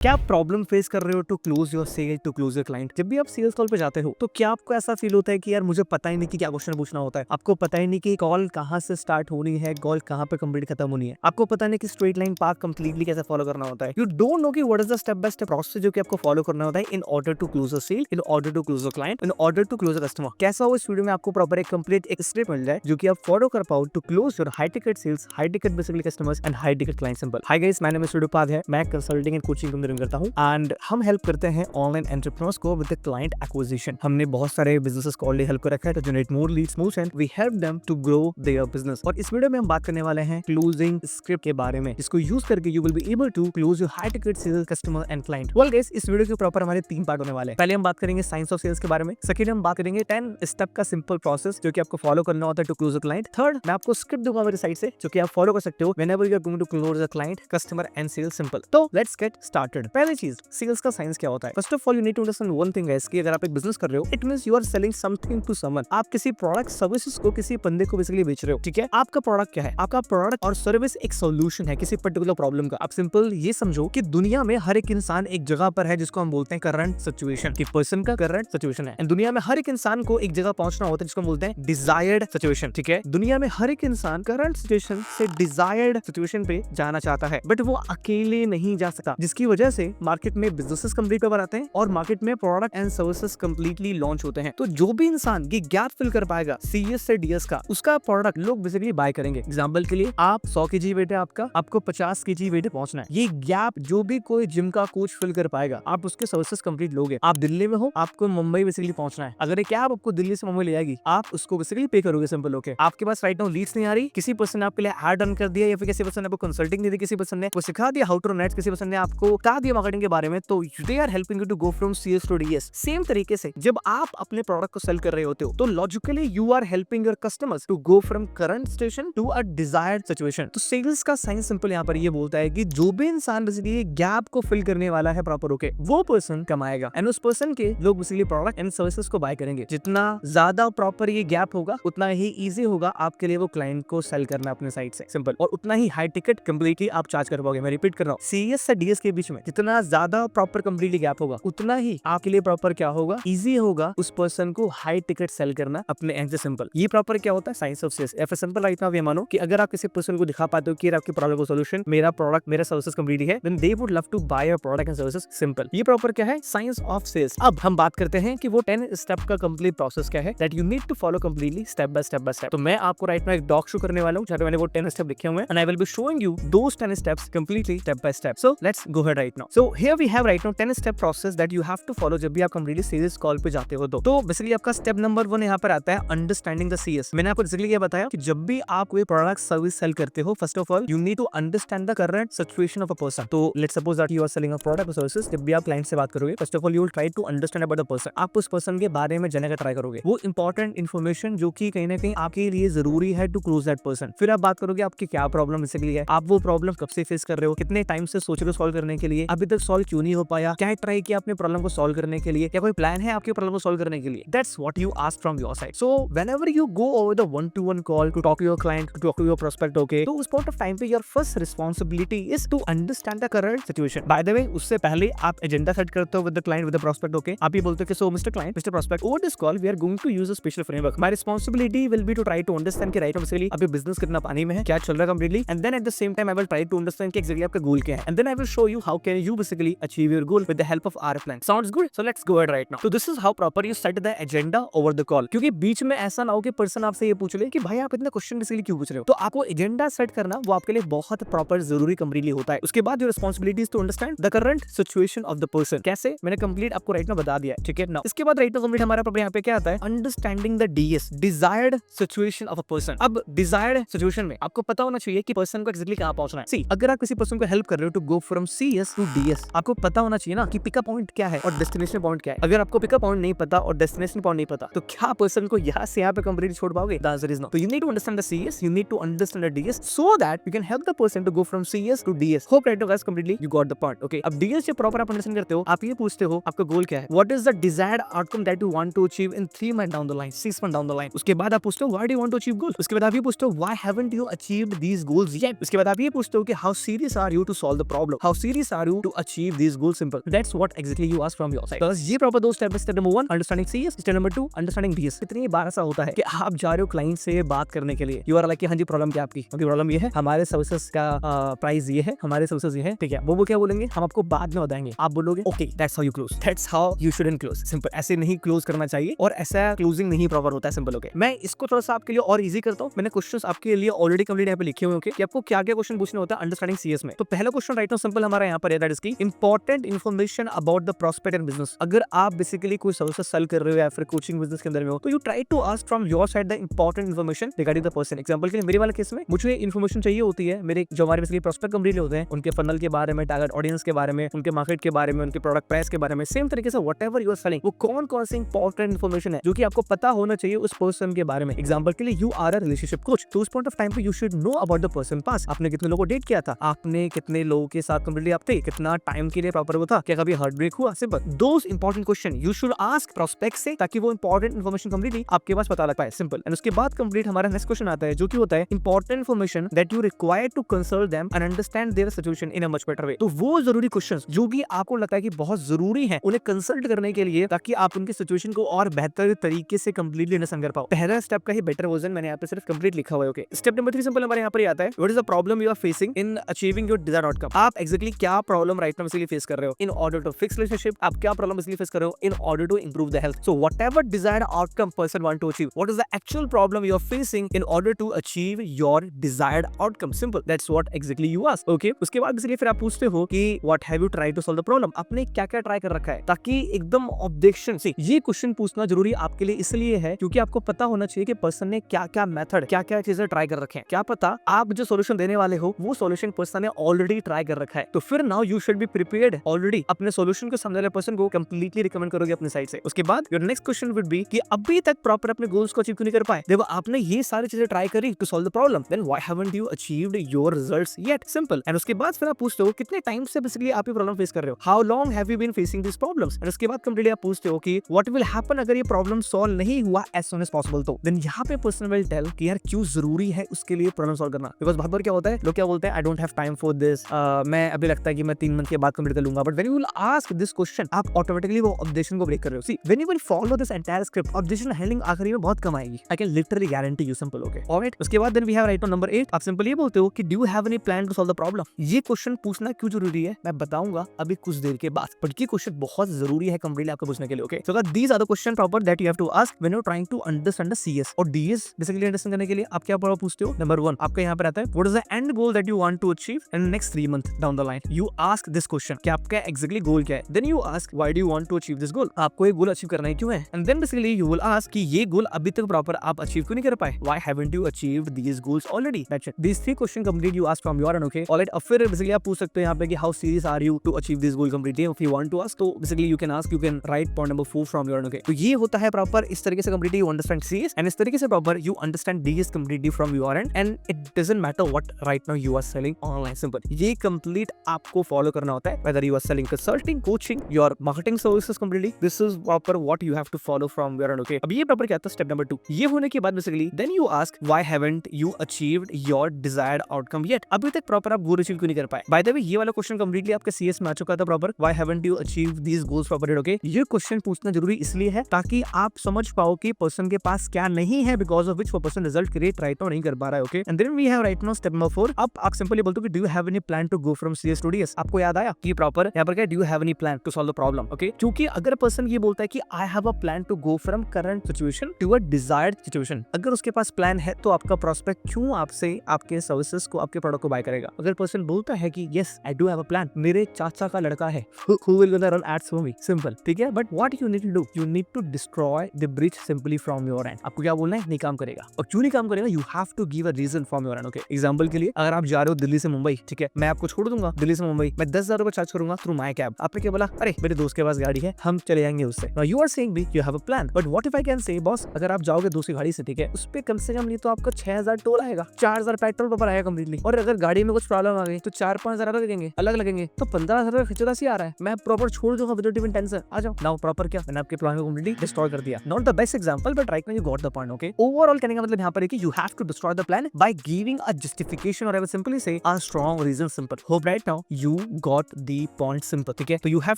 क्या आप problem face कर रहे हो to close your sale, to close your client? जब भी आप सेल्स कॉल पे जाते हो तो क्या आपको ऐसा फील होता है कि यार मुझे पता ही नहीं कि क्या क्वेश्चन पूछना होता है, आपको पता ही नहीं कि कॉल कहाँ से स्टार्ट होनी है, कॉल कहाँ पे कंप्लीट खत्म होनी है, आपको पता नहीं कि स्ट्रेट लाइन पाथ कंप्लीटली कैसे फॉलो करना होता है। यू डोंट नो कि what is the step by step process जो कि आपको फॉलो करना होता है in order to close a sale, in order to close a client, in order to close a customer. कैसा हो इस वीडियो में आपको प्रॉपर एक कंप्लीट एक स्क्रिप्ट मिल जाए जो कि आप फॉलो कर पाओ to close your high ticket sales, high ticket basically customers and high ticket client. Simple. Hi guys, my name is Suryapad है, मैं कंसल्टिंग एंड कोचिंग करता हूं एंड हम हेल्प करते हैं ऑनलाइन एंटरप्रेन्योर्स को विद द क्लाइंट एक्विजिशन। हमने बहुत सारे बिजनेसेस को ऑलरेडी हेल्प कर रखा है to generate more leads, more and we help them to grow their business. और इस वीडियो में हम बात करने वाले हैं क्लोजिंग स्क्रिप्ट के बारे में, जिसको यूज करके you will be able to close your high ticket sales, customer and client. Well guys, इस वीडियो के प्रॉपर हमारे 3 पार्ट होने वाले हैं। पहले हम बात करेंगे साइंस ऑफ सेल्स के बारे में, सेकंड हम बात करेंगे 10 स्टेप का सिंपल प्रोसेस जो कि आपको फॉलो करना होता है to close a client, third मैं आपको स्क्रिप्ट दूंगा मेरी साइड से जो कि आप फॉलो कर सकते हो whenever you are going to close a client, customer and sales. Simple. तो लेट्स गेट स्टार्टेड। पहली चीज, सेल्स का साइंस क्या होता है? First of all you need to understand one thing guys, कि अगर आप एक बिजनेस कर रहे हो, it means you are selling something to someone. आप किसी प्रोडक्ट सर्विसेज को किसी बंदे को बेसिकली बेच रहे हो, ठीक है? आपका प्रोडक्ट क्या है? आपका प्रोडक्ट और सर्विस एक सॉल्यूशन है किसी पर्टिकुलर प्रॉब्लम का। आप सिंपल ये समझो कि दुनिया में हर एक इंसान एक जगह पर है जिसको हम बोलते हैं करंट सिचुएशन, कि पर्सन का करंट सिचुएशन है। एंड दुनिया में हर एक इंसान को एक जगह पहुंचना होता है जिसको हम बोलते हैं डिजायर्ड सिचुएशन, ठीक है? दुनिया में हर एक इंसान करंट सिचुएशन से डिजायर्ड सिचुएशन पे जाना चाहता है, बट वो अकेले नहीं जा सकता, जिसकी वजह से मार्केट में बिजनेसेस कंप्लीट कर आते हैं और मार्केट में product and services completely launch होते हैं। तो जो भी इंसान ये गैप फिल कर पाएगा सीएस से डीएस का, उसका प्रोडक्ट लोग बेसिकली बाय करेंगे। एग्जांपल के लिए, आप 100 केजी वेट है आपका, आपको 50 केजी वेट पहुंचना है। ये गैप जो भी कोई जिम का कोच फिल कर पाएगा, आप उसके सर्विसेज कंप्लीट लोगे। आप दिल्ली में हो, आपको मुंबई बेसिकली पहुंचना है, अगर ये कैब आपको दिल्ली से मुंबई ले जाएगी, आप उसको बेसिकली पे करोगे। सिंपल। ओके, आपके पास राइट नाउ लीड्स नहीं आ रही, किसी पर्सन ने आपके लिए ऐड रन कर दिया, या फिर किसी पर्सन ने आपको कंसल्टिंग दे दी, किसी पर्सन ने वो सिखा दिया हाउ टू नेट, किसी पर्सन ने आपको बता दिया मार्केटिंग के बारे में, तो they are helping you to go from CS to DS. Same तरीके से जब आप अपने प्रोडक्ट को सेल कर रहे होते हो, तो logically you are helping your customers to go from current situation to a desired situation. तो सेल्स का साइंस सिंपल यहाँ पर ये बोलता है कि जो भी इंसान बेसिकली गैप को फिल करने वाला है प्रॉपर होके, वो पर्सन कमाएगा एंड उस पर्सन के लोग बेसिकली प्रोडक्ट एंड सर्विसेज को बाय करेंगे। जितना ज्यादा प्रॉपर ये गैप होगा, उतना ही इजी होगा आपके लिए वो क्लाइंट को सेल करना अपने साइड से। सिंपल। और उतना ही हाई टिकट कंप्लीटली आप चार्ज कर पाओगे। मैं रिपीट कर रहा हूँ, सीएस से डीएस के बीच में जितना ज्यादा प्रॉपर कंप्लीटली गैप होगा, उतना ही आपके लिए प्रॉपर क्या होगा, इजी होगा उस पर्सन को हाई टिकट सेल करना अपने एंड से। सिंपल। ये प्रॉपर क्या होता है? Science of sales. If simple right now ये मानो कि अगर आप किसी पर्सन को दिखा पाते हो कि आपके प्रॉब्लम का सॉल्यूशन मेरा प्रोडक्ट, मेरा सर्विसेज कंप्लीट है, then they would love to buy your product and services. Simple. ये प्रॉपर क्या है? Science of sales. अब हम बात करते हैं कि वो 10 स्टेप का कंप्लीट प्रोसेस क्या है that you need to follow completely step by step by step. तो मैं आपको राइट नाउ एक डॉक शो करने वाला हूं जहां पे मैंने वो 10 स्टेप लिखे हुए हैं and I will be showing you those 10 steps completely step by step. So let's go ahead right now. So here we have right now 10 step process that you have to follow जब भी आप completely sales call पे जाते हो। तो basically आपका step number 1 यहाँ पर आता है अंडरस्टैंडिंग द सीएस। मैंने आपको बेसिकली ये बताया कि जब भी आप कोई प्रोडक्ट सर्विस सेल करते हो, first of all you need to understand the current situation of a person. तो let's suppose that you are selling a product और सर्विसेज। जब भी आप क्लाइंट से बात करोगे, first of all you will try to understand about the person. आप उस पर्सन के बारे में जानने का ट्राई करोगे, वो इंपॉर्टेंट इन्फॉर्मेशन जो कि कहीं ना कहीं आपके लिए जरूरी है टू क्लोज दैट पर्सन। फिर आप बात करोगे आपकी क्या प्रॉब्लम बेसिकली है, आप वो प्रॉब्लम कब से फेस कर रहे हो, कितने टाइम से सोच रहे हो सॉल्व करने के लिए, अभी तक सॉल्व क्यों नहीं हो पाया, क्या ट्राई किया अपने प्रॉब्लम को सॉल्व करने के लिए, क्या कोई प्लान है आपके प्रॉब्लम को सॉल्व करने के लिए। That's what you ask from your side. So whenever you go over the 1-to-1 call to talk to your client, to talk to your prospect, okay, तो उस पॉइंट ऑफ टाइम पे your first responsibility is to understand the current situation. By the way, उससे पहले आप agenda set करते हो with the client, with the prospect, okay. आप ये बोलते हो कि so mister client, mister prospect, over this call we are going to use a special framework. My responsibility will be to try to understand कि right now basically अभी business कितना पानी में है, क्या चल रहा है completely, and then at the same time I will try to understand कि एक्चुअली आपका गोल क्या है, and then I will show you how can you basically achieve your goal with the help of our plan. Sounds good? So let's go ahead right now. तो this is how proper you set the agenda over the call. क्योंकि बीच में ऐसा ना हो कि person आपसे ये पूछ ले कि भाई आप इतना क्वेश्चन बेसिकली क्यों पूछ रहे हो। तो आपको एजेंडा सेट करना वो आपके लिए बहुत प्रॉपर जरूरी कंप्लीटली होता है। उसके बाद जो responsibility to understand the current situation of the person. कैसे? मैंने कंप्लीट आपको राइट नाउ बता दिया है, ठीक है ना। इसके बाद राइट नाउ कंप्लीट हमारा प्रॉपर यहाँ पे क्या आता है? Understanding the DS, desired situation of a person. अब डिजायर्ड सिचुएशन में आपको पता होना चाहिए कि पर्सन को एक्चुअली कहां पहुंचना है। सी, अगर आप किसी पर्सन को हेल्प कर रहे हो to go from CS to DS, आपको पता होना चाहिए ना कि पिकअप पॉइंट क्या है और डेस्टिनेशन पॉइंट क्या है। अगर आपको पिकअप पॉइंट नहीं पता और डेस्टिनेशन पॉइंट नहीं पता, तो क्या पर्सन को यहाँ से यहाँ पे कंप्लीट छोड़ पाओगे? The answer is no. तो you need to understand the CS, you need to understand the DS so that you can help the person to go from CS to DS. Hope right now guys completely you got the point, okay. अब DS जब proper आप understand करते हो, आप ये पूछते हो आपका गोल क्या है, what is the desired outcome that you want to achieve in 3 month down the line, 6 month down the line. उसके बाद आप पूछते हो why do you want to achieve goal. उसके बाद आप ये पूछते हो why haven't you achieved these goals yet. उसके बाद आप ये पूछते हो कि how serious are you to solve the problem, how serious are you to achieve these goals? Simple. That's what exactly you ask from your side. तो ये proper दो स्टेप है. Step number 1 understanding CS, step number 2 understanding DS. कितनी बार ऐसा होता है कि आप जा रहे हो क्लाइंट से बात करने के लिए, यू आर लाइक कि हाँ जी प्रॉब्लम क्या आपकी, क्योंकि प्रॉब्लम ये है, हमारे सर्विसेज का प्राइस ये है, हमारे सर्विसेज ये है, ठीक है. वो क्या बोलेंगे, हम आपको बाद में बताएंगे. आप बोलोगे okay that's how you close, that's how you shouldn't close. Simple. ऐसे नहीं क्लोज करना चाहिए और ऐसा क्लोजिंग नहीं प्रॉपर होता है. सिंपल. ओके, मैं इसको थोड़ा सा आपके लिए और इजी करता हूँ. मैंने क्वेश्चंस आपके लिए ऑलरेडी कंप्लीट यहाँ पे लिखे हुए हैं कि आपको क्या क्या क्वेश्चन पूछने होता है अंडरस्टैंडिंग CS में. तो पहला क्वेश्चन राइट नाउ सिंपल हमारा यहाँ पर है, दैट इज की important information about the prospect and business. अगर आप बेसिकली कोई सर्विसेज सेल कर रहे हो या फिर कोचिंग बिजनेस के अंदर में हो, तो you try to ask from your side the important information regarding the person. Example के लिए मेरे वाले केस में मुझे इन्फॉर्मेशन चाहिए होती है मेरे जो हमारे बेसिकली प्रॉस्पेक्ट कंपनी होते हैं, उनके फनल के बारे में, टारगेट ऑडियंस के बारे में, उनके मार्केट के बारे में, उनके प्रोडक्ट प्राइस के बारे में. सेम तरीके say whatever you are selling, वो कौन कौन सी इंपॉर्टेंट इन्फॉर्मेशन है जो कि आपको पता होना चाहिए उस पर्सन के बारे में. एग्जांपल के लिए you are a relationship coach, तो उस पॉइंट ऑफ टाइम पे you should know about the person पास. आपने कितने लोगों को डेट किया था, आपने कितने लोगों के साथ कंप्लीटली आप थे, कितना टाइम के लिए प्रॉपर वो था, क्या कभी हार्ट ब्रेक हुआ. Simple. Those important question you should ask prospect से, ताकि वो इंपॉर्टेंट इन्फॉर्मेशन कंप्लीटली आपके पास पता लग पाए. सिंपल. एंड उसके बाद कंप्लीट हमारा नेक्स्ट क्वेश्चन आता है जो कि होता है important information that you require to consult them and understand their situation in a much better way. तो वो जरूरी क्वेश्चंस जो कि आपको लगता है कि बहुत जरूरी है उन्हें कंसल्ट करने के लिए, ताकि आप उनकी सिचुएशन को और बेहतर तरीके से कंप्लीटली अंडरस्टैंड कर पाओ. पहला स्टेप का ही बेटर वर्जन मैंने यहाँ पे सिर्फ कंप्लीट लिखा हुआ है. ओके, स्टेप नंबर 3 सिंपल हमारे यहाँ पर आता है, what is the problem you are facing in achieving your desired outcome. आप एक्जेक्टली क्या problem right now basically face कर रहे हो in order to fix relationship. आप क्या प्रॉब्लम बेसिकली फेस कर रहे हो in order to improve the health. So whatever desired outcome person want to achieve, what is the actual problem you are facing in order to achieve your desired outcome. Simple. That's what exactly you ask. Okay, उसके बाद basically फिर आप पूछते हो कि what have you tried to solve the problem. आपने क्या क्या ट्राई कर रखा है, ताकि एकदम ऑब्जेक्शन से. ये क्वेश्चन पूछना जरूरी आपके लिए इसलिए है क्योंकि आपको पता होना चाहिए कि पर्सन ने क्या क्या मेथड, क्या क्या चीजें ट्राई कर रखे हैं. क्या पता आप जो सॉल्यूशन देने वाले हो वो सॉल्यूशन पर्सन ने ऑलरेडी ट्राई कर रखा है. तो फिर now you should be prepared already. अपने सॉल्यूशन को सामने वाले पर्सन को कंप्लीटली रिकमेंड करोगे अपने साइड से. उसके बाद your next question would be कि अभी तक प्रॉपर अपने गोल्स को अचीव क्यों नहीं कर पाए. देखो आपने ये सारी चीजें ट्राई करी to solve the problem, then why haven't you achieved your results yet. Simple. And उसके बाद फिर आप पूछते हो कितने टाइम से बेसिकली आप ये प्रॉब्लम फेस कर रहे हो, how long have you been facing this problems. And उसके बाद कंप्लीटली आप पूछते हो कि व्हाट विल हैपन अगर ये प्रॉब्लम सॉल्व नहीं हुआ एज सून एज पॉसिबल. तो देन यहाँ पे पर्सन विल टेल कि यार क्यों जरूरी है उसके लिए प्रॉब्लम सॉल्व करना. बिकॉज बहुत बार क्या होता है, लोग क्या बोलते हैं, I don't have time for this, मैं अभी लगता है कि मैं 3 मंथ के बाद कंप्लीट कर लूंगा. But when you will ask this question, आप ऑटोमेटिकली वो ऑब्जेक्शन को ब्रेक कर रहे हो. See when you will follow this entire script, objection handling आखिरी में बहुत कम आएगी. I can literally guarantee you. Simple. Okay, alright. उसके बाद then we have right number 8. आप सिंपल ये बोलते हो कि do you have any plan to solve the problem. ये क्वेश्चन पूछना क्यों जरूरी है मैं बताऊंगा अभी कुछ देर के बाद, बट ये क्वेश्चन बहुत जरूरी है कंप्लीटली आपको पूछने के लिए. Okay, so these are the question proper that you have to ask when you are trying to understand the CS और DS. बेसिकली अंडरस्टैंड करने के लिए आप क्या पूछते हो. नंबर 1 आपका यहाँ पर आता है, what is the end goal that you want to achieve in next 3 month down the line. You ask this question कि आपका एक्जेक्टली गोल क्या है. Then you ask why do you want to achieve this goal. आपको ये goal achieve करना है क्यों है. And then basically you will ask कि ये गोल अभी तक प्रॉपर आप अचीव क्यों नहीं कर पाए, why haven't you achieved these goals already. That's it. These 3 question complete you ask from your end. Okay, alright. अब फिर बेसिकली आप पूछ सकते हो यहाँ पे कि how serious are you to achieve this goal completely. If you want to ask, तो basically you can ask, you can write point number 4 from your end. Okay, तो ये होता है प्रॉपर इस तरीके से completely you understand CS and इस तरीके से proper you understand DS completely from your end. And it doesn't matter what right now you are selling online. Simple. ये कंप्लीट आपको फॉलो करना होता है, whether you are selling consulting, coaching, your marketing services completely. This is proper what you have to follow from your end. Okay, अब ये proper क्या आता है स्टेप नंबर 2. ये होने के बाद basically then you ask why haven't you achieved your desired outcome yet. अभी तक प्रॉपर आप गोल अचीव क्यों नहीं कर पाए. बाय द वे ये वाला क्वेश्चन कंप्लीटली आपके CS में आ चुका था proper, why haven't you achieve these goals proper. Okay, ये क्वेश्चन पूछना जरूरी इसलिए है ताकि आप समझ पाओ कि पर्सन के पास क्या नहीं है, बिकॉज ऑफ व्हिच वो person result create right now नहीं कर पा रहा है. Okay, and then we have right now step number 4. अब आप सिंपली बोलते हो कि do you have any plan to go from CS to DS. आपको याद आया कि प्रॉपर यहाँ पर क्या, do you have any plan to solve the problem. Okay, क्योंकि अगर पर्सन ये बोलता है कि आई have a plan to go from current situation to a desired situation, अगर उसके पास प्लान है तो आपका प्रोस्पेक्ट क्यों आपसे आपके सर्विसेज को, आपके प्रोडक्ट को बाय करेगा. अगर पर्सन बोलता है कि yes I do have a plan, मेरे चाचा का लड़का है who will gonna run ads for me. Simple. ठीक है, but what you need to do, you need to destroy the bridge simply from your end. आपको क्या बोलना है, नहीं काम करेगा. और क्यों नहीं काम करेगा, you have to give a reason from your end. Okay, example के लिए अगर आप जा रहे हो दिल्ली से मुंबई, ठीक है, मैं आपको छोड़ दूंगा दिल्ली से मुंबई, मैं 10,000 रुपए चार्ज करूंगा थ्रू माय कैब. आपने क्या बोला, अरे मेरे दोस्त के पास गाड़ी है, हम चले जाएंगे उससे. नाउ यू आर सेइंग भी you have a plan, but what if I can say boss, अगर आप जाओगे दूसरी गाड़ी से, ठीक है, उस पे कम से कम नहीं तो आपका 6,000 टोल आएगा, 4,000 पेट्रोल पर आएगा कंप्लीटली. और अगर गाड़ी में कुछ प्रॉब्लम आ गई तो 4-5 हजार अलग लगेंगे, तो 15,000 का खर्चा सी आ रहा है. मैं प्रॉपर छोड़ दूंगा विदाउट इवन टेंशन. आ जाओ. नाउ प्रॉपर क्या, मैंने आपके प्लान को कंप्लीटली डिस्ट्रॉय कर दिया. Not the best example, but right now you got the point. Okay, overall कहने का मतलब यहाँ पर है कि you have to destroy the plan by giving a justification और I will simply say a strong reason. Simple. Hope right now you got the point simple, ठीक है। तो you have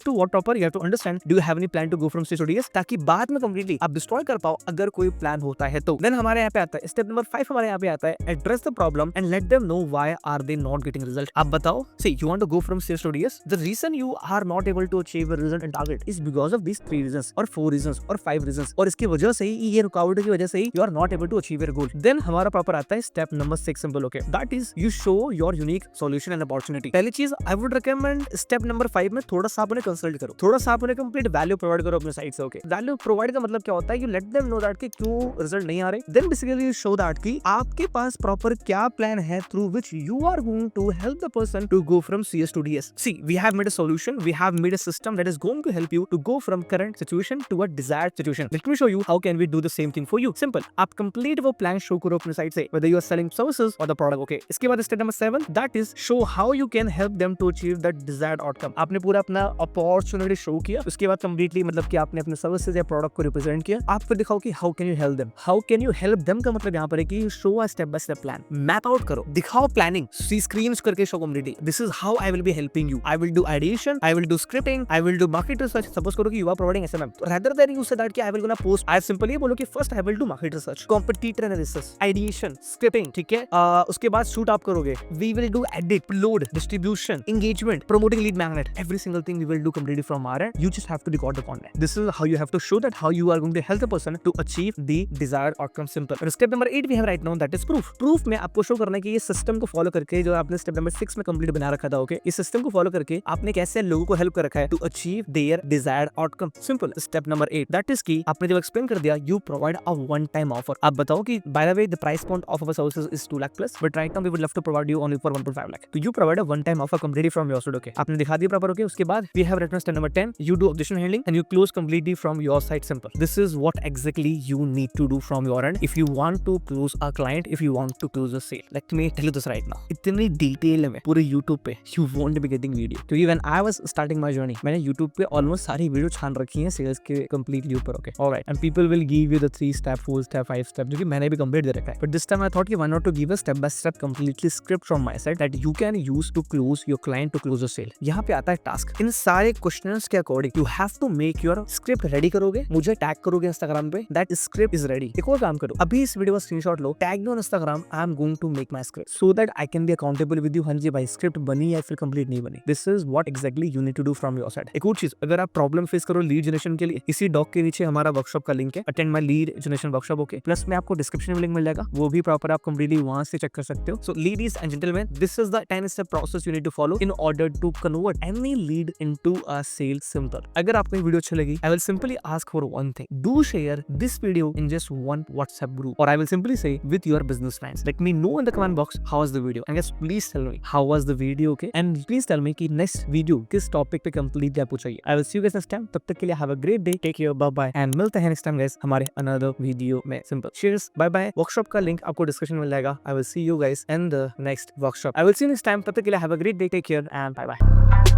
to what proper, you have to understand do you have any plan to go from C to DS, ताकि बाद में completely आप destroy कर पाओ अगर कोई प्लान होता है तो। देन हमारे यहाँ पे आता है स्टेप नंबर 5, हमारे यहाँ पे आता है address the problem and let them know why are they not getting result. आप बताओ, see you want to go from C to DS, the reason you are not able to achieve your result and target is because of these 3 reasons और 4 reasons और 5 reasons, और इसकी वजह से ही, ये रुकावट की वजह से ही you are not able to achieve your goal. Then हमारा प्रॉपर आता है step number 6 simple, okay, that is you show your unique solution and opportunity. पहली चीज I would recommend step number 5 में थोड़ा सा उन्हें कंसल्ट करो, थोड़ा सा उन्हें कंप्लीट वैल्यू प्रोवाइड करो अपने साइड से, ओके। वैल्यू प्रोवाइड का मतलब क्या होता है, you let them know that कि क्यों रिजल्ट नहीं आ रहे। Then basically you show that कि आपके पास प्रॉपर क्या प्लान है through which you are going to help the person to go from CS to DS। See we have made a solution, we have made a system that is going to help you to go from current situation to a desired situation. Let me show you how can we do the same thing for you. Simple, आप complete वो plan show करो अपने side से, whether you are selling services or the product, okay। इसके बाद step number 7, that is show how you can help them to achieve that desired outcome। आपने पूरा अपना अपॉर्चुनिटी शो किया, उसके बाद कंप्लीटली मतलब कि आपने अपने सर्विसेज या प्रोडक्ट को रिप्रेजेंट किया। आप फिर दिखाओ कि how can you help them. How can you help them का मतलब यहाँ पर है कि show a step by step plan, map out करो, दिखाओ प्लानिंग, सी स्क्रीन्स करके show community, this is how I will be helping you, I will do ideation, I will do scripting, I will do market research. Suppose करो कि you are providing SMM, rather than you say that कि आई will gonna post, I simply बोलो कि first I will do market research, competitor analysis, ideation, scripting, ठीक है। उसके बाद shoot आप करोगे, we will do edit, upload, distribution, engagement, promoting lead magnet, every single thing we will do completely from our end. You just have to record the content. This is how you have to show that how you are going to help the person to achieve the desired outcome, simple. And step number 8 we have right now, that is proof. Proof में आपको show करना है कि ये system को follow करके जो आपने स्टेप नंबर 6 में कंप्लीट बना रखा था, ओके, इस सिस्टम को फॉलो करके आपने कैसे लोगों को हेल्प कर रखा है to achieve their desired outcome, simple. Step number 8, that is की आपने जब एक्सप्लेन कर दिया, you provide a one time offer. आप बताओ कि by the way the price point of our services is 2 lakh plus, but right now we would love to provide you only for 1.5 lakh. तो you provide a one time offer completely from your side, okay. आपने दिखा दिया proper, okay. उसके बाद we have written step number 10, you do objection handling and you close completely from your side, simple. This is what exactly you need to do from your end if you want to close a client, if you want to close a sale. Let me tell you this right now, इतनी detail में पूरे YouTube पे you won't be getting video, क्योंकि when I was starting my journey मैंने YouTube पे almost सारी video छान रखी हैं सेल्स के completely ऊपर, okay, alright, and people will give you the 3 step, 4 step, 5 step, जो कि मैंने भी complete दे रखा है। But this time I thought कि why not to give a step by step completely script from my side that you can use to close your client to close a sale। यहाँ पे आता है task, इन सारे questions के according you have to make your script ready करोगे, मुझे tag करोगे Instagram पे, दैट स्क्रिप्ट इज रेडी। एक और काम करो, अभी इस वीडियो का स्क्रीनशॉट लो, tag me on Instagram, I am going to make my script so that I can be accountable with you. हाँ जी भाई, स्क्रिप्ट बनी या फिर कंप्लीट नहीं बनी, this is what exactly you need to do from your side. एक और चीज, अगर आप प्रॉब्लम फेस करो लीड जनरेशन के लिए, इसी डॉक के नीचे हमारा वर्कशॉप का लिंक है, attend my lead generation workshop, okay. Plus में आपको डिस्क्रिप्शन में लिंक मिल जाएगा, वो भी प्रॉपर आप कंप्लीटली वहां से चेक कर सकते हो। So ladies and gentleman, this is the 10 step process you need to follow in order to convert any lead into a sale, simple. अगर आपको ये वीडियो अच्छी लगी, I will simply ask for one thing. Do share this video in just one WhatsApp group, or I will simply say with your business friends. Let me know in the comment box how was the video, and guys please tell me how was the video, okay? And please tell me कि next video किस topic पे completely आपको चाहिए। I will see you guys next time. तब तक के लिए have a great day. Take care. Bye bye. And मिलते हैं next time guys हमारे another video में, simple. Cheers. Bye bye. Workshop का link आपको description में मिल जाएगा। I will see you guys in the next workshop. I will see you next time. तब तक के लिए have a great day. Take care and bye bye.